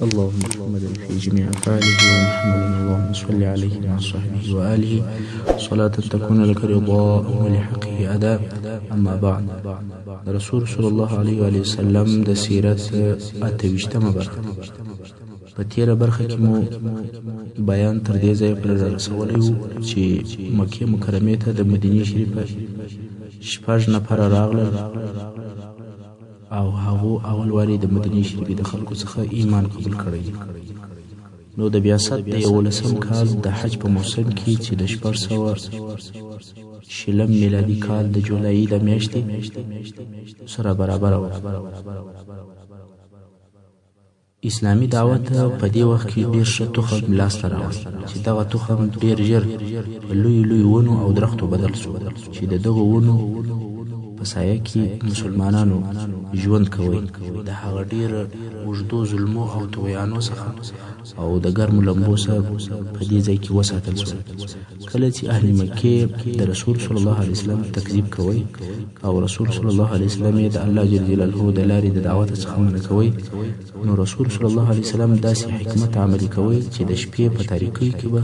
اللهم محمد في جميع أفعاله ومحمد اللهم صل عليه مع صحبه وآله صلاة تكون لك رضاء ولحقه أداء. أما بعد، رسول صلى الله عليه وآله وسلم د سیرت 28مه برخه. په تیره برخه کې مو بیان تر دې ځایه پورې رسولی و چې مکې مکرمې ته د مدینې شریفه 6 نفره راغلل او هغو اول واري د مدینې شریفې د خلکو څخه ایمان قبول کړی. نو د بیاست د 11 کال د حج په موسم کې چې د 1400 میلادي کال د جولای د میاشتې سره برابر و، اسلامي دعوت په دې وخت کې ډېر ښه تخم لاسته راوړ چې دغه تخم ډېر ژر په لوی ونو او درختو بدل شو چې د دغو ونو په سایه کې مسلمانانو ژوند کوي. د هغه ډېر اوږدو ظلمو او طغیانو څخه او د ګرمو لمبو څخه په دې ځای کې وساتل شول. کله چې اهل مکې د رسول صلی الله علیه وسلم تکذیب کوي او رسول صلی الله علیه وسلم یې د الله جل جلاله د لارې د دعوت څخه منع کوي، نو رسول صلی الله علیه وسلم داسې حکمت عملي کوي چې د شپې په تاریکۍ کې به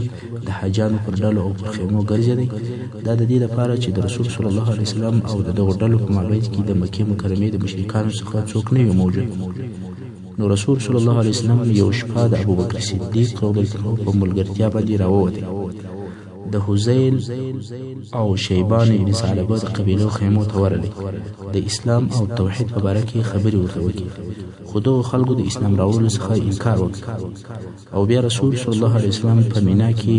د حاجانو پر ډلو او پر خیمو ګرځېدی. دا د دې لپاره چې د رسول صلی الله علیه وسلم او د دغو ډلو په مابین کې د مکې مکرمې د مشرکانو څخه څوک نه وي موجود. نو رسول صلی الله علیه وسلم یو شپه د ابوبکر صدیق رضی الله عنه په ملګرتیا باندې راووتی. د حذیل او شیبان ابن ثعلبه د قبیلو خیمو ته ورغلی، د اسلام او توحید په باره کې خبرې ورته وکړي، خو دغو خلکو د اسلام راوړلو څخه انکار وکړ. او بیا رسول صلی الله علیه وسلم په مینا کې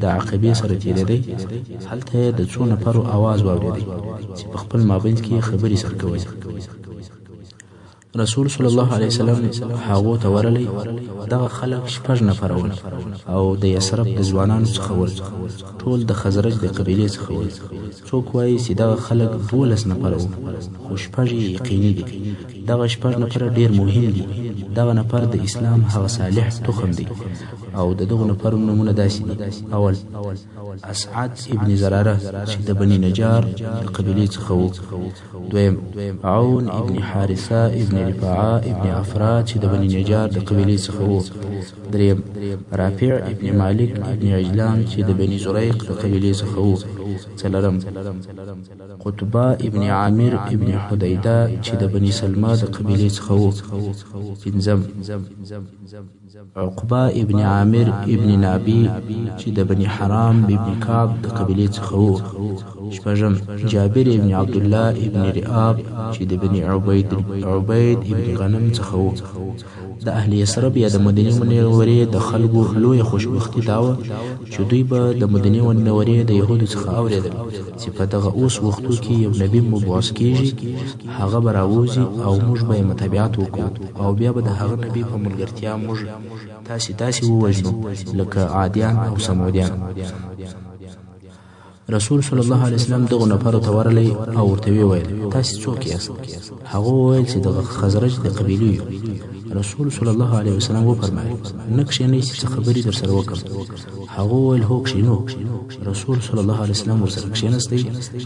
د عقبې سره تېرېدی. هلته یې د څو نفرو آواز واورېدی چې په خپل مابین کې خبرې سره کوي. رسول صلی الله علیه وسلم هغو ته ورغلی. دغه خلک 6 نفره ول او د یثرب د ځوانانو څخه ول، ټول د خزرج د قبیلې څخه ول. څوک وایي چې دغه خلک 12 نفره وو، خو 6 یقیني دي. دغه 6 نفره ډیر مهم دي. دغه نفر د اسلام هغه صالح تخم دی او د دغه نفر نمونه داسې دي: اول اسعد ابن زراره چې د بني نجار د قبیلې څخه وو. دویم عون ابن حارثه ابن رفاعه ابن افرا چې د بني نجار د قبیلې څخه وو. دریم رافع ابن مالک ابن عجلان چې د بني زریق د قبیلې څخه وو. څلورم قطبه ابن عامر ابن حدیده چې د بني سلمه د قبیلې څخه وو. پنځم عقبه ابن عامر ابن نابی چې د بني حرام ابن کعب د قبیلې څخه وو. شپږم جابر ابن عبدالله ابن رئاب چې د بني عبید ابن غنم څخه وو. د اهل یثرب یا د مدینې منورې د خلکو لویه خوشبختي دا وه چې دوی به د مدینې منورې د یهودو څخه اورېدل چې په دغه اوس وختو کې یو نبي مبعوث کېږي، هغه به راوځي او موږ به یې متابعت وکړو او بیا به د هغه نبي په ملګرتیا موږ تاسې ووژنو لکه عادیان او سمودیان. رسول صلی الله علیه وسلم دغو نفرو ته ورغلی او ورته وویل: تاسې څوک یاست؟ هغه وویل چې د خزرج د قبیلې یو. رسول صلی الله علیه وسلم وفرمایل: نه کښېنئ چې څه خبرې در سره وکړم. هغه وویل: هو کښېنو. رسول صلی الله علیه وسلم ورسره کښېنستی،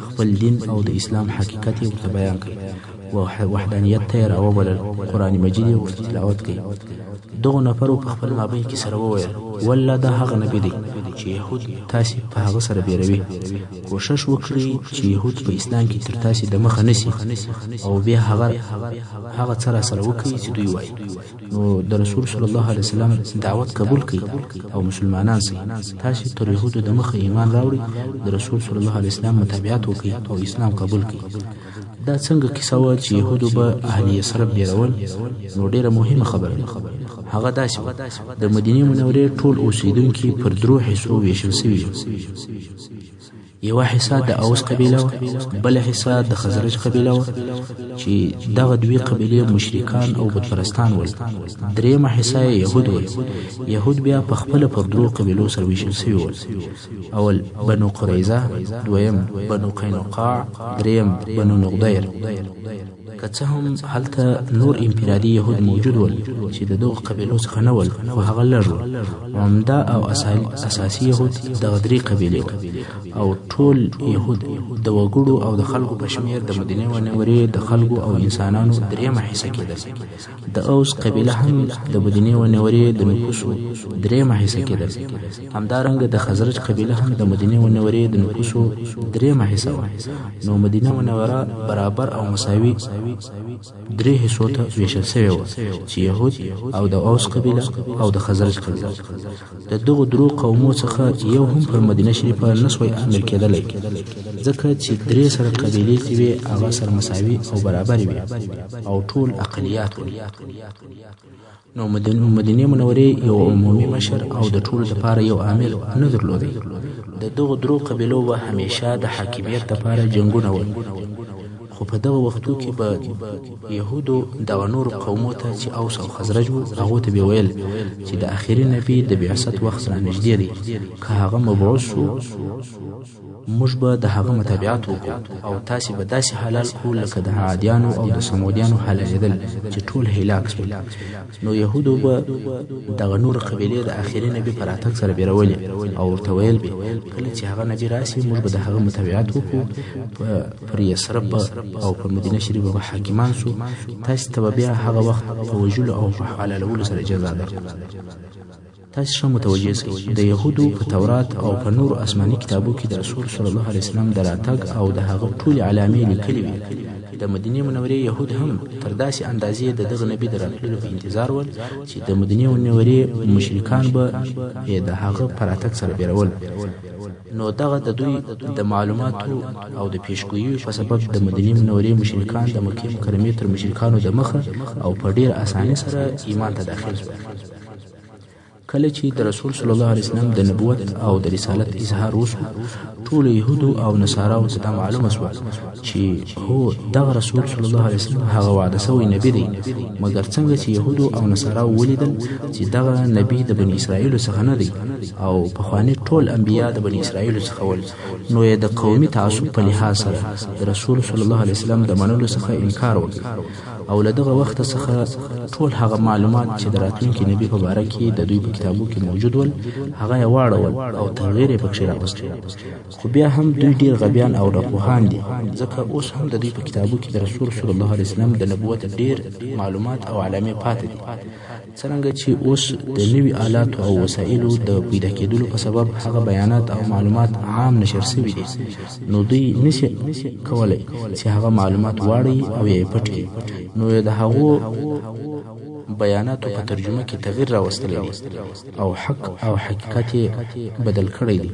خپل دین او د اسلام حقیقت یې ورته بیان کړ، وحدانیت ته یې راوبلل، قرآن مجید یې ورته تلاوت کړ. دغو نفرو په خپل مابین کې سره وویل: والله دا هغه نبی دی چې یهود تاسې په هغه سره بیروي. کوشش وکړئ چې یهود په اسلام کې تر تاسې د مخه نسی او بیا هغه څه راسره وکړئ چې دوی وایي. نو د رسول صلی الله علیه وسلم دعوت قبول کړئ او مسلمانان سئ. تاسې تر یهودو د مخه ایمان راوړئ، د رسول صلی الله علیه وسلم متابعت وکړئ او اسلام قبول کړئ. دا څنګه کیسه وه چې یهودو به اهل یثرب بیرول؟ نو ډیره مهمه خبره ده. هغه داسې وه: د مدینې منورې ټول اوسیدونکي پر 3 حصو ویشل سوي وو. یوه حصه د اوس قبیله وه، بله حصه د خزرج قبیله وه چې دغه 2 قبیلې مشرکان او بتپرستان ول. دریمه حصه یې یهود ول. یهود بیا په خپله پر 3 قبیلو سره ویشل سوي ول: اول بنو قریظه، دویم بنو قینقاع، دریم بنو نضیر. که څه هم هلته نور انفرادي یهود موجود ول چې د دغو قبیلو څخه نه ول، خو هغه لږ ول. عمده او اساسي یهود دغه درې قبیلې وو، او ټول یهود د وګړو او د خلکو په شمېر د مدینې منورې د خلکو او انسانانو درېیمه حصه کېدل. د اوس قبیله هم د مدینې منورې د نفوسو درېیمه حصه کېدل. همدارنګه د خزرج قبیله هم د مدینې منورې د نفوسو درېیمه حصه وه. نو مدینه منوره برابر او مساوي درې حصو ته ویشل شوې وه، چې یهود او د اوس قبیله او د خزرج قبیله. د دغو درو قومو څخه یو هم پر مدینه شریفه نسوی عامل کېدلی، ځکه چې درې سره قبیلې چې وې هغه سره مساوي او برابر وي او ټول اقلیات وو. نو مدینې منورې یو عمومي مشر او د ټولو لپاره یو عامل نه درلودی. د دغو درو قبیلو به همیشه د حاکمیت لپاره جنګونه ول، خو په دغه وختو کې به یهودو دغه نورو قومو ته چې اوس او خزرج وو هغو ته به ویل چې د آخري نبي د بعثت وخت را نږدې دی، که هغه مبعوث شو موږ به د هغه متابعت وکړو او تاسې به داسې حلال کړو لکه د عادیانو او د سمودیانو حلالېدل چې ټول هلاک شول. نو یهودو به دغه نور قبیلې د آخري نبي په راتګ سره بیرولې او ورته ویل به کله چې هغه نبي راسي موږ به د هغه متابعت وکړو، پر یثرب او پر مدینه شریفه به حاکمان شو، تاسې ته به بیا هغه وخت په وژلو او په حلالولو سره جزا درکړو. تاسې ښه متوجه شئ، د یهودو په تورات او په نورو آسماني کتابو کې د رسول صلی الله علیه وسلم د راتګ او د هغه ټولې علامې لیکلې وې. د مدینې منورې یهود هم تر داسې اندازې د دغه نبي د راتللو په انتظار ول چې د مدینې منورې مشرکان به د هغه په راتګ سره بیرول. نو دغه د دوی د معلوماتو او د پیشګوییو په سبب د مدینې منورې مشرکان د مکې مکرمې تر مشرکانو د مخه او په ډېر اسانۍ سره ایمان ته داخل شول. کله چې د رسول صلی الله علیه وسلم د نبوت او د رسالت اظهار وشو، ټولو یهودو او نصاراو ته معلومه شوه چې هو دغه رسول صلی الله علیه وسلم هغه وعده سوی نبی دی، مګر څنګه چې یهودو او نصاراو ولیدل چې دغه نبی د بني اسرائیلو څخه نه دی او پخواني ټول انبیا د بني اسرائیلو څخه ول، نو یې د قومي تعصب په لحاظ سره د رسول صلی الله علیه وسلم د منلو څخه انکار وکړ، او له دغه وخت څخه ټول هغه معلومات چې د راتلونکي نبی په باره کې د دوی په کتابو کې موجود ول هغه یې واړول او تغییر یې پکښې راوست. خو بیا هم دوی ډېر غبیان او راپوهان دي، ځکه اوس هم د دوی په کتابو کې د رسول صلی الله علیه وسلم د نبوت ډېر معلومات او علامې پاتې دي. څرنګه چې اوس د نوي آلاتو او وسایلو د پیدا کېدلو په سبب هغه بیانات او معلومات عام نشر شوي دي، نو دوی نشي کولی چې هغه معلومات واړوي او یې پټ کړي. نو د هغو بیاناتو په ترجمه کې تغییر راوستلی دی او حق او حقیقت یې بدل کړی دی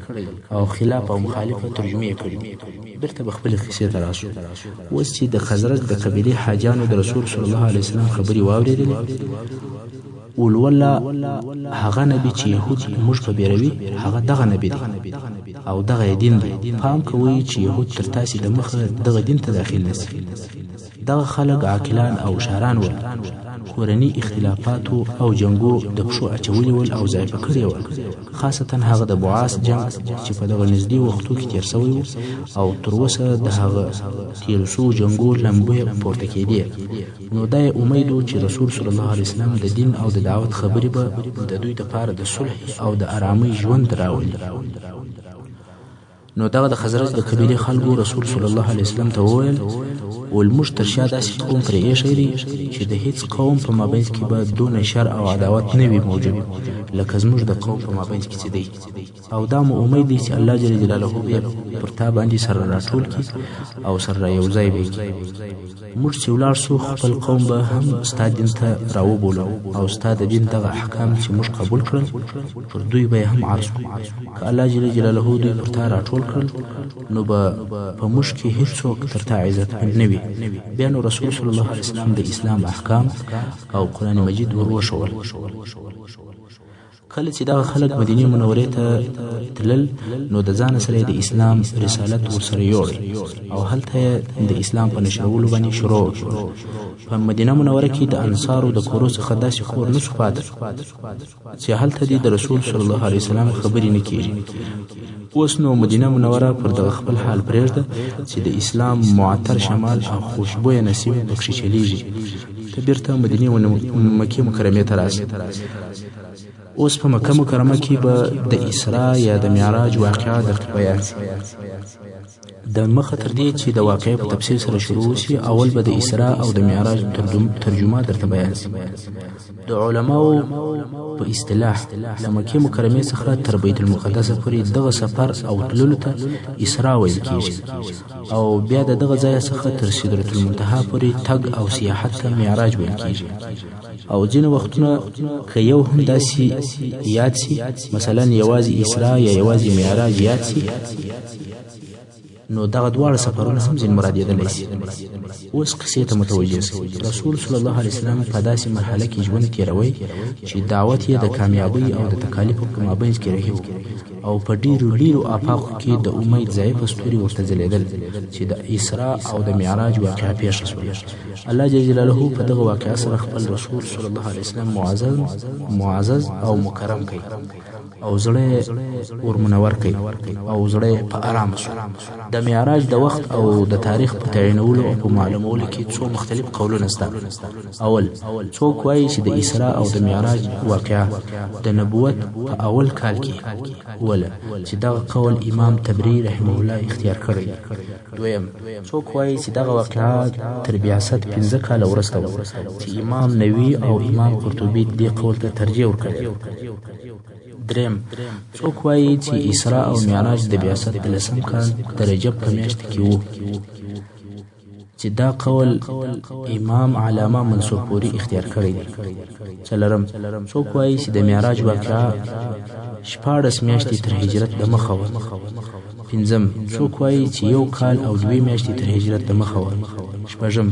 او خلاف او مخالفه ترجمه یې کړي. بیرته به خپلې کیسې ته راشو. اوس چې د خزرج د قبیلې حاجیانو د رسول صلی الله علیه وسلم خبرې واورېدلې، ولوله هغه نبی چې یهود موږ په بیروي هغه دغه نبی دی او دغه دین دی. پام کوئ چې یهود تر تاسې د مخه دغه دین ته داخل نشي. دغه خلک عاقلان او شاران ول، کورني اختلافاتو او جنګو د پښو اچولي ول او ضعیفه کړي ول، خاصتا هغه د بعاث جنګ چې په دغه نږدې وختو کې تېر سوی و او تر اوسه د هغه تېر شوو جنګو لمبې پورته کېدې. نو دا یې امید و چې رسول صلی الله علیه وسلم د دین او د دعوت خبرې به د دوی دپاره د صلح او د ارامۍ ژوند راولي. نو دغه د خزرج د قبیلې خلکو رسول صلی الله علیه وسلم ته وویل موږ تر شا داسې قوم پرې ایښی دی چې د هیڅ قوم په مابینځ کې به دونه شر او عداوت نه وي موجود لکه زموږ د قوم په مابینځ کې چې دی، او دا مو امید دی چې الله جل جلاله به پر تا باندې سره راټول کړي او سره یو ځای به کړي. موږ چې ولاړ شو خپل قوم به هم ستا دین ته راوبولو او ستا د دین دغه احکام چې موږ قبول کړل پر دوی به هم عرض کړو. که الله جل جلاله دوی پر تا راټول کړل نو به په موږ کې هیڅوک تر تا عزتمند نه وي. بیا نو رسول صلی الله علیه وسلم د اسلام احکام او قرآن مجید ور وښول. کله چې دغه خلک مدینې منورې ته تلل نو د ځان سره د اسلام رسالت ورسره یوړ او هلته د اسلام په نشرولو باندې شروع وکړ. په مدینه منوره کې د انصارو د کورو څخه داسې کور نه شو پاتې چې هلته د رسول صلی الله علیه وسلم خبرې نه کېږي. اوس نو مدینه منوره پر دغه خپل حال پرېږده چې د اسلام معطر شمال او خوشبویه نسیم پکښې چلیږي. ته بیرته مدینې و مکې مکرمې ته راسې. اوس په مکه مکرمه کې به د اسراء یا د معراج واقعه درته بیان سي. د مخه تر دې چې د واقعې په تفصیل سره شروع شي، اول به د اسراء او د معراج ترجمه درته بیان سي. د علماو په اصطلاح له مکې مکرمې څخه تر بیت المقدس پورې دغه سفر او تللو ته اسراء ویل کیږي، او بیا د دغه ځای څخه تر سدرة المنتهى پورې تګ او سیاحت ته معراج ویل کیږي. او ځینې وختونه که یو هم داسې یاد سي، مثلا یوازې اسراء یا یوازې معراج یاد سي، نو دغه دواړه سفرونه هم ځین مرادېدلی شي. اوس قصې ته متوجه شئ. رسول صلی الله علیه وسلم په داسې مرحله کې ژوند تېروي چې دعوت یې د کامیابۍ او د تکالیفو په مابینځ کې رهي و، او په ډیرو آفاقو کې د امید ضعیفه ستوري ورته ځلېدل چې د اسراء او د معراج واقعه پیښه شوه. الله جل جلاله په دغه واقعه سره خپل رسول صلی الله علیه وسلم معزز او مکرم کوي، او زړه ورمنور کوي، او زړه په آرام شو. د معراج د وخت او د تاریخ په تعینولو او په معلومولو کې څو مختلف قولونه شته. اول، څوک وایي چې د اسراء او د معراج واقعه د نبوت په اول کال کې وله، چې دغه قول امام تبری رحمه الله اختیار کړی. دویم، څوک وایي چې دغه واقعه تر بعثت 15 کاله وروسته و، چې امام نووي او امام قرطبي دې قول ته ترجیح ورکړی. دریم، څوک وایي چې اسراء او معراج د بعثت د 10 کال د رجب په میاشت کې وو، چې دا قول امام علامه منصور پوری اختیار کړی دی. څلورم، څوک وایي چې د معراج واقعه 14 میاشتې تر هجرت د مخه وه. پنځم، څوک وایي چې 1 کال او 2 میاشتې تر هجرت د مخه وه. شپږم،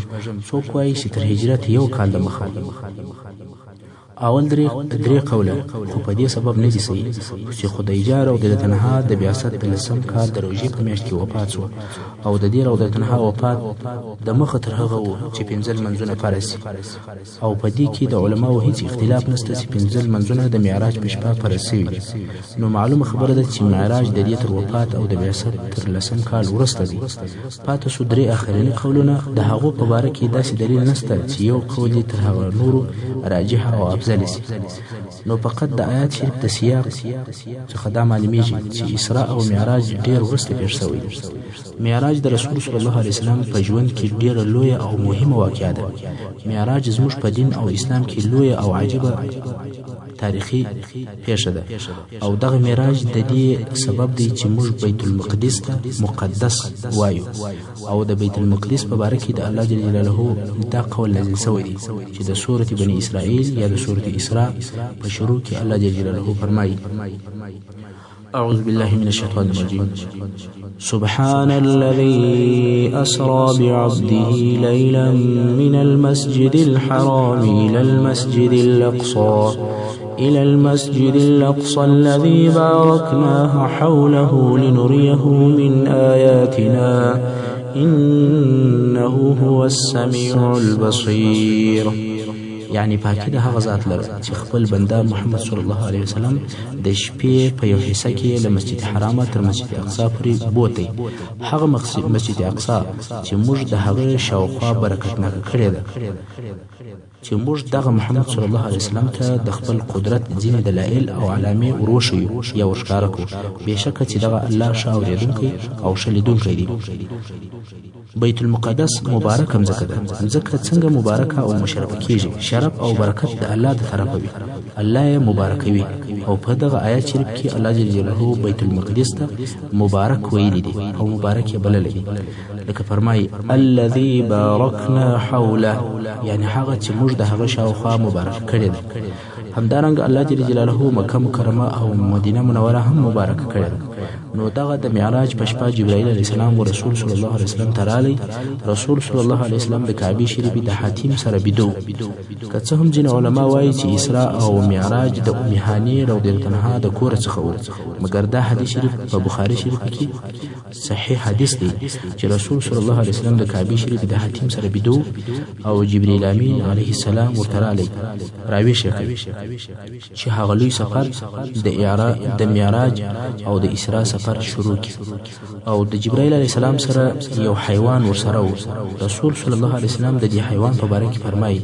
څوک وایي چې تر هجرت 1 کال د مخه وه. اول درې قوله خو په دې سبب نه دي صحیح چې خدیجه رضی الله عنها د بعثت د 10 کال د روژې په میاشت کې وفات شو، او د دې رضی الله عنها وفات د مخه تر هغه و چې 5 لمونځونه فرض شي، او په دې کې د علماو هیڅ اختلاف نشته چې 5 لمونځونه د معراج په شپه فرض شوي. نو معلومه خبره ده چې معراج د دې تر وفات او د بعثت تر 10 کال وروسته دی. پاتې شو 3 اخرینی قولونه، د هغو په باره کې داسې دلیل نشته چې یو قول تر هغه نورو راجح او نو فقط د آیات شریف د سیاق څخه دا معلومیږي چې اسراء او معراج ډیر وروسته پیښ شوی. معراج د رسول صلی الله علیه وسلم په ژوند کې ډیره لویه او مهمه واقعه ده. معراج زموږ په دین او اسلام کې لویه او عجیبه تاریخي پیښه ده، او دغه معراج د دې سبب دی چې موږ بیت المقدس ته مقدس وایو، او د بیت المقدس په باره کې د الله جل جلاله دا قول نازل شوی دی چې د سورة بني اسرائیل یا د سورة اسراء په شروع کې الله جل جلاله فرمایي: أعوذ بالله من الشيطان الرجيم. سبحان الذي أسرى بعبده ليلا من المسجد الحرام إلى المسجد الأقصى الذي باركناه حوله لنريه من آياتنا إنه هو السميع البصير. یعنی پاکی د هغه ذات لره چې خپل بنده محمد صلی الله علیه وسلم د شپې په یو حصہ کې له مسجد حرام تر مسجد اقصی پورې بوتي. هغه مسجد اقصی چې موږ د هغه شاوخوا برکتناک کړی ده، چې موږ دغه محمد صلی الله علیه وسلم ته د خپل قدرت ځینې دلایل او علامې وروښیو یا ورښکاره کړو. بېشکه چې دغه الله ښه اورېدونکی او ښه لیدونکی دی. بیت المقدس مبارک مځکه ده. مځکه څنګه مبارکه او مشرفه کیږي؟ شرف او برکت د الله د طرفه وي، الله یې مبارکوي. او په دغه آیات شریف کې الله جل جلاله بیت المقدس ته مبارک ویلی دی او مبارک یې بللی دی، لکه فرمایي: الذي بارکنا حوله، یعنی هغه چې موږ د هغه شاوخوا مبارک کړی ده. همدارنګه الله جل جلاله مکه مکرمه او مدینه منوره هم مبارک کړی ده. نو دغه د معراج په شپه جبرائیل علیه السلام و رسول صلی الله علیه وسلم ته رالی. رسول صلی الله علیه وسلم د کعبې شریفې د حاتم سره بیدو. که څه هم ځینې علما وایي چې اسراء او معراج د ام هاني رضی الله عنها د کور څخه و مګر دا حدیث شریف په بخاری شریف کې صحیح حدیث دی چې رسول صلی الله علیه وسلم د کعبه شریف د حتیم سره بيدو او جبرئیل امین علیه السلام ورته رالی راوي شي چې هغه لوی سفر د معراج او د اسراء سفر شروع کی او د جبرائیل علیه السلام سره یو حیوان ورسره و رسول صلی الله علیه وسلم د دې حیوان په باره کې فرمایي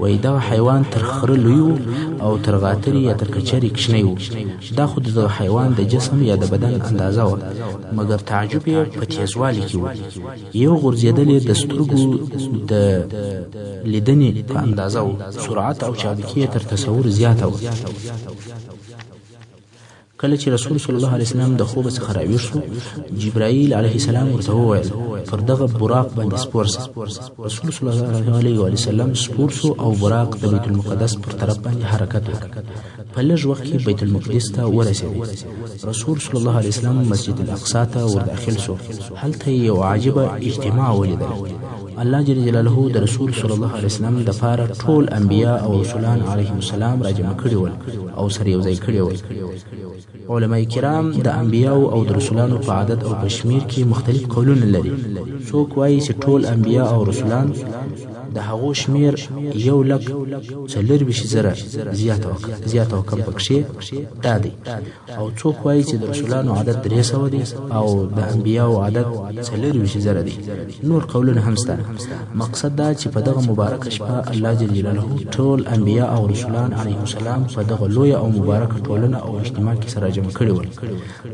وایي دا حیوان تر خره لوی او تر غاتري یا تر کچري کشنی و دا خو د حیوان د جسم یا د بدن اندازه و مګر تعجب یې په تیزوالي کې و یو غورځېدلې د سترګو د لیدنې په اندازه و سرعت او چابکي تر تصور زیاته و کله چې رسول صلی الله علیه وسلم د خوب څخه راویښ شو جبرائیل علیه السلام ورته وویل پر دغه براق باندې سپور سه رسول صلی الله علیه وسلم سپور شو او براق د بیت المقدس پر طرف باندې حرکت وکړ په لږ وخت کې بیت المقدس ته ورسېد رسول صلی الله علیه وسلم مسجد الاقصی ته ورداخل شو هلته یو عجیبه اجتماع ولیدل الله جل جلاله د رسول صلی الله علیه وسلم د پاره ټول انبیا او رسولان علیهم السلام راجمع کړي ول او سره یو ځای کړي ول علماء کرام د انبیاء او د رسولانو په عدد او په شمیر کې مختلف قولونه لري څوک وایي چې ټول انبیاء او رسولان د هغو شمیر 1,40,000 زیاته او کم پکښې دا دی او څوک وایي چې د رسولانو عدد 300 دی او د انبیاء عدد 40,000 دی نور قولونه هم شته مقصد دا چې په دغه مبارکه شپه الله جل جلاله ټول انبیاء او رسولان علیهم السلام په دغه لوی او مبارکه ټولنه او اجتماع کې سره جمع کړي ول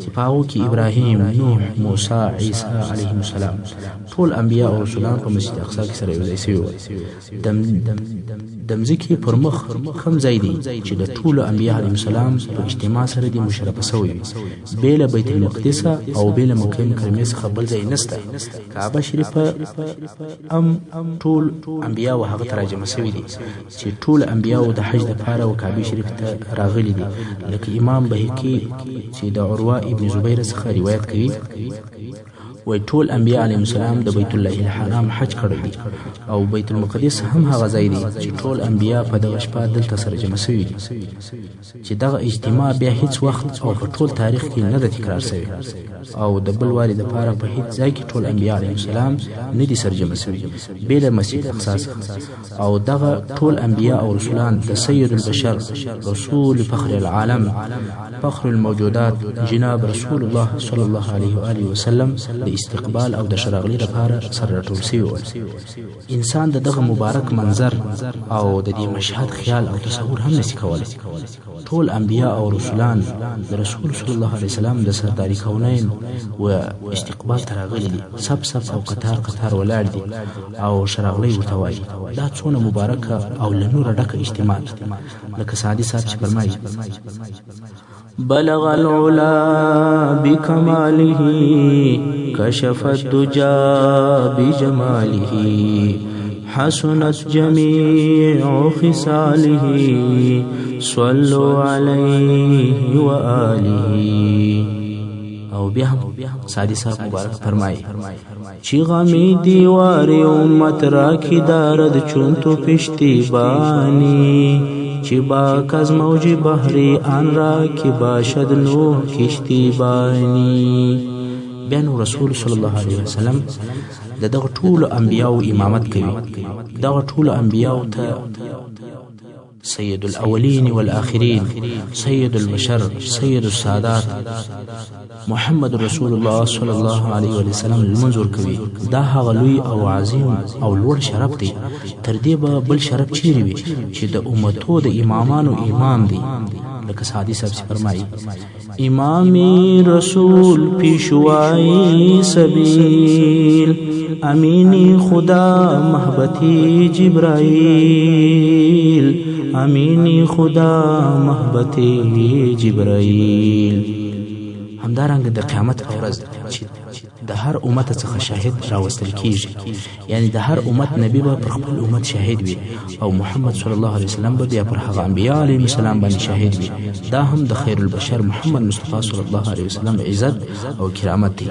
چې په هغه کې ابراهیم نوح موسی عیسی علیهم السلام ټول انبیاء او رسولان په مسجد اقصی کې سره یو ځای شوي ول د مځکې پر مخ کوم ځای دی چې د ټولو انبیاء علیهم السلام په اجتماع سره دي مشرفه شوی وي بې له بیت المقدس او بې له مکه مکرمه څخه بل ځای نشته کعبه شریفه ټول انبیاء او هغه ترجمه شوی دي چې ټول انبیاء د حج لپاره او کعبه شریف ته راغلي دي لکه امام بهقي چې د عروه ابن زبیر څخه روایت کوي وای ټول انبیاء علیهم السلام د بیت الله الحرام حج کړی دي او بیت المقدس هم هغه ځای دی چې ټول انبیاء په دغه شپه دلته سره جمع شوي دي چې دغه اجتماع بیا هیڅ وخت او په ټول تاریخ کې نه ده تکرار شوی او د بل واري لپاره په هیڅ ځای کې ټول انبیاء علیهم السلام نه دي سره جمع شوي بې له مسجد اقصی او دغه ټول انبیاء او رسولان د سید البشر رسول فخر العالم فخر الموجودات جناب رسول الله صلی الله علیه و آله وسلم د استقبال او د شراغلی لپاره سره راټول شوي ول انسان دغه مبارک منظر او د دې مشهد خیال او تصور هم نشي کولی ټول انبیاء او رسولان د رسول صلی الله علیه وسلم د سرداری کونین و استقبال ته راغلي دي صف او قطار ولاړ دي او شراغلی ورته وایي دا څونه مبارکه او له نوره ډکه اجتماع لکه سعدي صاحب چې فرمایي بلغ العلا بكماله كشف الدجى بجماله حسنت جميع خصاله صلوا عليه وآله او بیا هم سعدي صاحب مبارک فرمایي چې غمی دیوار امت را کی دارد چون تو پشتیبانی چې با کز موج بحری آن را کی باشد نوح کشتیبانی بیا نو رسول صلی الله علیه وسلم دغه ټول انبیاء امامت کوي دغه ټول انبیاء ته سيد الأولين والآخرين سيد البشر سيد السادات محمد رسول الله صلى الله عليه وسلم المنظور کوي دا هغه لوی او عظیم او لوړ شرف دی تر دې به بل شرف چیرې وي چې د امتو د امامانو امام دی لکه سعدي صاحب فرمایي امامي رسول پیشوای سبیل امینی خدا محبتی جبرائیل امینی خدا محبتی جبرائیل همدارنګه د قیامت ورځ چې د هر امت څخه شاهد راوستل کیږي، یعنی د هر امت نبی به پر خپل امت شاهد وي او محمد صلی الله علیه وسلم به بیا پر هغه انبیا علیهم السلام باندې شاهد وي. دا هم د خیر البشر محمد مصطفی صلی الله علیه وسلم عزت او کرامت دی.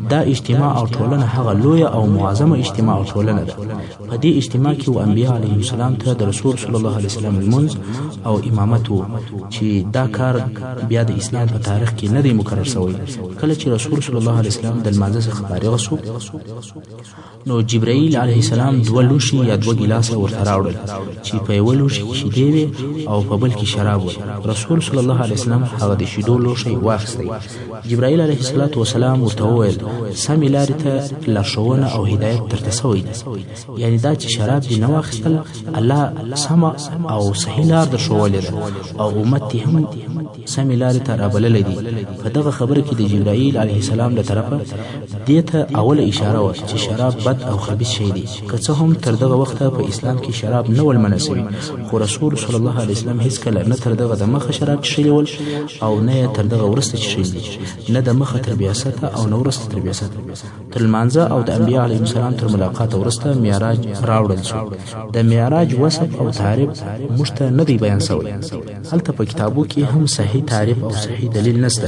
دا اجتماع او ټولنه هغه لویه او معظمه اجتماع او ټولنه ده. په دې اجتماع کې انبیا علیهم السلام ته د رسول صلی الله علیه وسلم المنځ او امامت و چې دا کار بیا د اسلام په تاریخ کې نه دی مقرر شوی. کله چې رسول صلی الله علیه وسلم د لمانځه څخه فارغ شو نو جبرائیل علیه السلام دوه لوښي یا دوه ګیلاسه ورته راوړل چې په یوه لوښي کې شیدې وې او په بل کې شراب و. رسول صلی الله علیه وسلم هغه د شیدو لوښی واخیستی. جبرائیل علیه السلام ورته وویل سمې لارې ته لارښوونه او هدایت درته سوی دی، یعنی دا چې شراب دې نه واخیستل الله سمه او صحیح لار درښولې ده او امت دې هم سمې لارې ته رابللی دي. په دغه خبره کې د جبرائیل علیه السلام له طرفه دې ته اوله اشاره وه چې شراب بد او خبیث شی دی. که څه هم تر دغه وخته په اسلام کې شراب نه ول منع سوي، خو رسول صلی الله علیه وسلم هیڅکله نه تر دغه د مخه شراب څښلي ول او نه تر دغه وروسته څښلي دي، نه د مخه تر بیاسته او نه وروسته تر بیاسته. تر لمانځه او د انبیا علیهم السلام تر ملاقات وروسته معراج راوړل شو. د معراج وصف او تعریف موږ ته نه دی بیان سوی. هلته په کتابو کې هم صحیح تعریف او صحیح دلیل نشته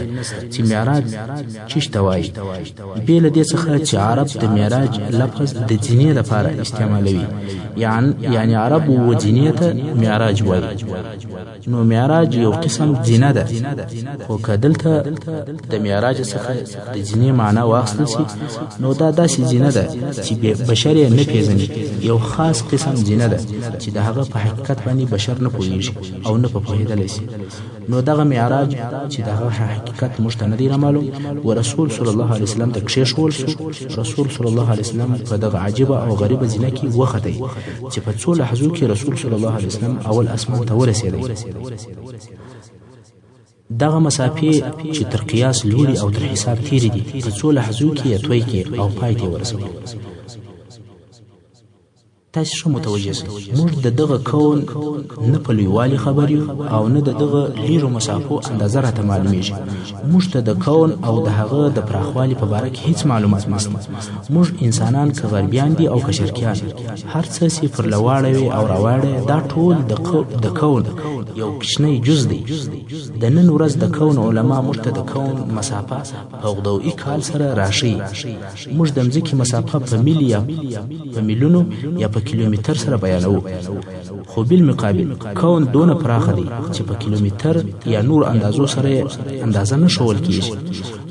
چې معراج څه ته وایي. بې له دې څخه چې عرب د معراج لفظ د زینې لپاره استعمالوي، یعنی عرب و زینې ته معراج وایي. نو معراج یو قسم زینه ده، خو که دلته د معراج څخه د زینې معنا واخیستل شي نو دا داسې زینه ده چې بشر یې نه پیژني، یو خاص قسم زینه ده چې د هغه په حقیقت باندې بشر نه پوهیږي او نه په پوهېدلی شي. نو دغه معراج چې دغه حقیقت موږ ته نه دی رامعلوم و رسول صلی الله علیه وسلم ته کښېښول شو. رسول صلی الله علیه وسلم په دغه عجیبه او غریبه زینه کې وختی چې په څو لحظو کې رسول صلی الله علیه وسلم اول اسمان ته ورسېدی. دغه مسافې چې تر قیاس لوړې او تر حساب تیرې دي په څو لحظو کې یې توی کې او پای ته ورسوي. تاسو ښه متوجه شئ موږ د دغه کون نه په لویوالي خبر یو او نه د دغه لیرو مسافو اندازه راته معلومیږي. موږ ته د کون او د هغه د پراخوالي په باره کې هیڅ معلومات نشته. موږ انسانان که غربیان دي او که شرقیان، هر څه چې پر لواړه وي او راواړه دا ټول د کون یو کوچنی جز دی. د نن ورځ د کون علما موږ ته د کون مسافه په غدوئي کال سره راشي. موږ د مځکې مسافه په میل یا په میلیونو یا په کیلومتر سره بیانو، خو بالمقابل کون دونه پراخه دی چې په کیلومتر یا نور اندازو سره اندازه نه شول کیږي.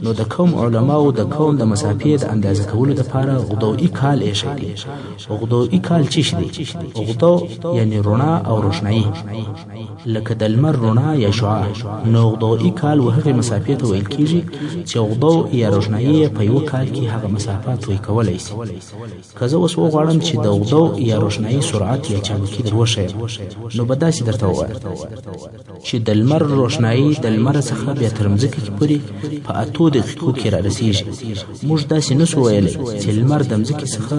نو د کوم علماو د کون د مسافې د اندازه کولو لپاره غدوئي کال ایښی دی. غدوئي کال څه دی؟ غدو یعنی رڼا او روښنایي، لکه د لمر رڼا یا شعاع. نو غدوئي کال هغه مسافې ته ویل کیږي چې غدو یا روښنایي په یو کال کې هغه مسافات توی کولی شي. که زه اوس وغواړم چې د غدو یا روښنایي سرعت یا چابکي در وښیم نو به داسې درته ووایم چې د لمر روښنایي د لمر څخه بیا تر مځکې پورې په 8 دقیقو کې را رسیږي. موږ داسې نشو ویلی چې لمر د مځکې څخه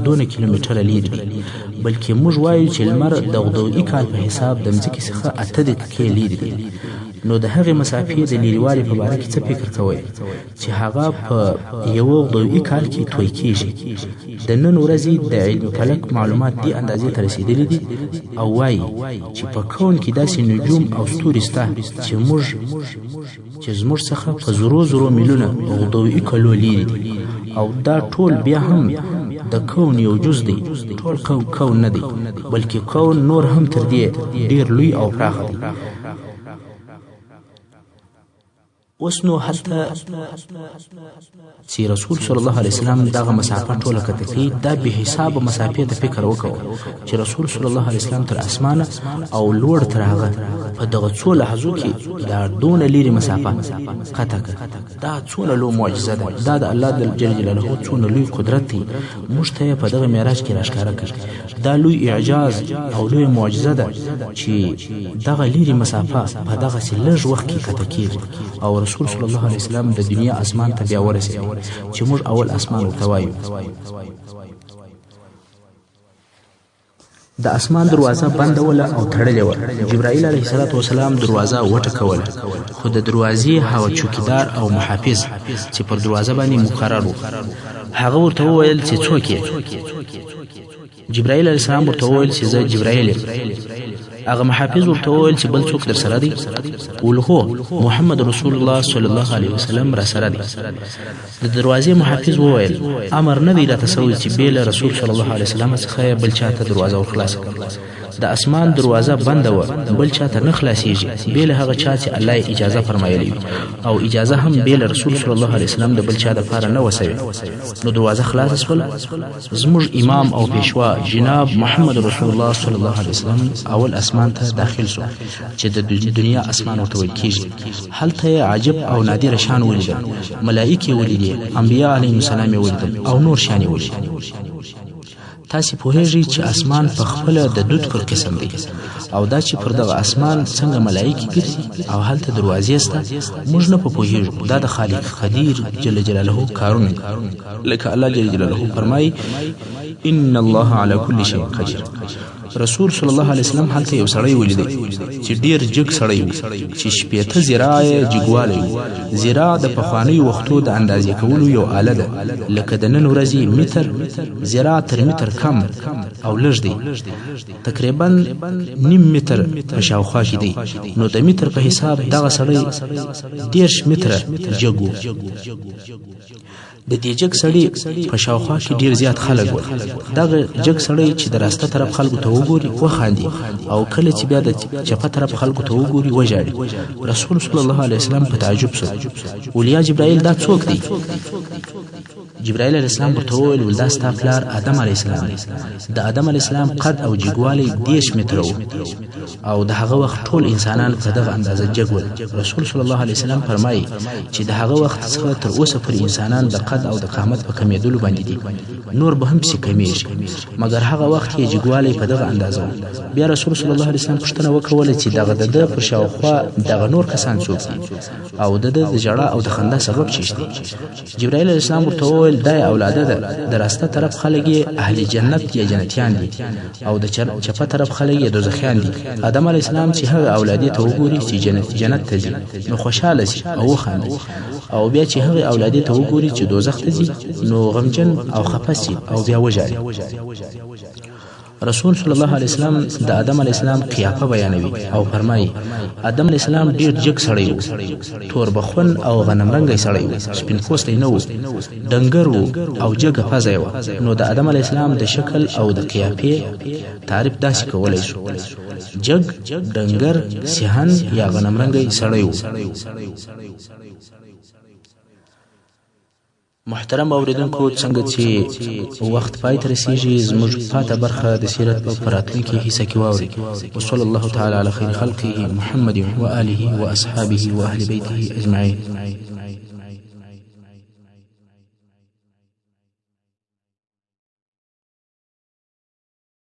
2 کیلومتره لرې دی، بلکې موږ وایو چې لمر د غدوئي کال په حساب د مځکې څخه 8 دقیقې لرې دی. نو د هغې مسافې د لیرېوالي په باره کې څه فکر کوئ چې هغه په یوه غدوئي کال کې توی کیږي. د نن ورځې د علم فلک معلومات دې اندازې ته رسېدلي دي او وایي چې په کون کې داسې نجوم او ستوري شته چې زموږ څخه په زرو میلیونه غدوئي کلو لرې دي، او دا ټول بیا هم د کون یو جز دی. ټول کون نه دی، بلکې کون نور هم تر دې ډیر لوی او پراخه دی. اوس نو حتی چې رسول صلی الله علیه وسلم دغه مسافه ټوله کته کوي، دا به حساب مسافې ته فکر وکړو چې رسول صلی الله علیه وسلم تر اسمانه او لوړ تر هغه په دغه څو لحظو کې دا دونه لرې مسافه قطع کړه. دا څونه لوی معجزه ده، دا د الله جل جلاله څونه لوی قدرت دی. موږ ته په دغه معراج کې راښکاره کړ. دا لوی اعجاز او لوی معجزه ده چې دغه لرې مسافه په دغه لږ وخت کې قطع کیږي او رسول صلی الله علیه وسلم د دنیا اسمان ته بیا ورسېد چې موږ اول اسمان ورته وایو. د اسمان دروازه بنده ولا او تړلې وه. جبرائیل علیه السلام دروازه وټکوله، خو د دروازې هغه چوکیدار او محافظ چې پر دروازه باندې مقرر و هغه ورته وویل چې څوک یې؟ جبرائیل علیه السلام ورته وویل چې زه جبرائیل یم. هغه محافظ ورته وویل چې بل څوک در سره دی؟ ویل هو، محمد رسول الله صلی الله علیه وسلم را سره دی. د دروازې محافظ وویل امر نه دی راته سوی چې بې له رسول صلی الله علیه وسلم څخه بل چاته دروازه ورخلاصه کړم. د اسمان دروازه بنده وه، بل چاته نه خلاصیږي بې له هغه چا چې الله یې اجازه فرمایلی وي، او اجازه هم بې له رسول صلی الله علیه وسلم د بل چا دپاره نه وه سوې. نو دروازه خلاصه سوله. زموږ امام او پیشوا جناب محمد رسول الله صلی الله علیه وسلم اول اسمان ته داخل سو چې د دنیا اسمان ورته ویل کېږي. هلته یې عجب او نادره شان ولیدل، ملایکې ولیدې، انبیا علیهم السلام یې ولیدل او نور شان یې ولیدل. تاسې پوهیږئ چې اسمان په خپله د دود پر قسم دی، او دا چې پر دغه اسمان څنګه ملایکې ګرځي او هلته دروازې سته موږ نه پوهیږو. دا د خالق قدیر جل جلاله کارونه دي، لکه الله جل جلاله فرمایي ان الله علی کل شیء قدیر. رسول صلی الله علیه وسلم هلته یو سړی ولیدی چې ډیر جګ سړی و، چې 80 ذراع جګوالی و. ذراع د پخوانیو وختو د اندازې کولو یو آله ده، لکه د نن ورځې متر. ذراع تر متر کم او لږ دی، تقریبا نیم متر په شاوخوا کې دی. نو د متر په حساب دغه سړی 10 متره جګ و. د دې جګ سړي په شاوخوا کې ډیر زیات خلک ول. دغه جګ سړی چې د راسته طرف خلکو ته وګوري وخاندي، او کله چې بیا د چپه طرف خلکو ته وګوري وژاړي. رسول صلی الله علیه وسلم په تعجب سو، ولیا جبرائیل دا څوک دی؟ جبرائیل علیه السلام ورته وویل دا ستا پلار آدم علیه السلام دی. د آدم علیه السلام قد او جګوالی 10 متره و، او د هغه وخت ټول انسانان په دغه اندازه جګ ول. رسول صلی الله علیه وسلم فرمایي چې د هغه وخت څخه تر اوسه پر انسانان د قد او د قامت په کمیدلو باندې دي، نور به هم پسې کمیږي، مګر هغه وخت یې جګوالی په دغه اندازه و. بیا رسول صلی الله علیه وسلم پوښتنه وکوله چې دغه د ده پر شاوخوا دغه نور کسان څوک دي، او د ده د ژړا او د خندا سبب چیش دی؟ جبرائیل علیه السلام ورته وویل دا یې اولاده ده، د راسته طرف خلک یې اهل جنت یا جنتیان دي، او د چپه طرف خلک یې دوزخیان دي. آدم علیه السلام چې هغه اولادې ته وګوري چې جنت ته ځي نو خوشحاله شي او وخاندي، او بیا چې هغه اولادې ته وګوري چې دوزخ ته ځي نو غمجن او خفه شي او بیا وژاړي. رسول صلی الله علیه وسلم د آدم علیه السلام قیافه بیانوي او فرمایي آدم علیه السلام ډیر جګ سړی و، تور بخون او غنم رنګی سړی و، سپین پوستی نه و، ډنګر و او جګه پزه و. نو د آدم علیه السلام د شکل او د قیافې تعریف داسې کولی شو: جګ، ډنګر، سیهن یا غنم رنګی سړی و. محترم اوریدونکو، څنګه چې وخت پای ته رسیږي زموږ پاته برخه د سیرت په راتلونکي حصه کې واورئ. وصلی الله تعالی علی خیر خلقه محمد و آله و اصحابه و اهل بیته اجمعین.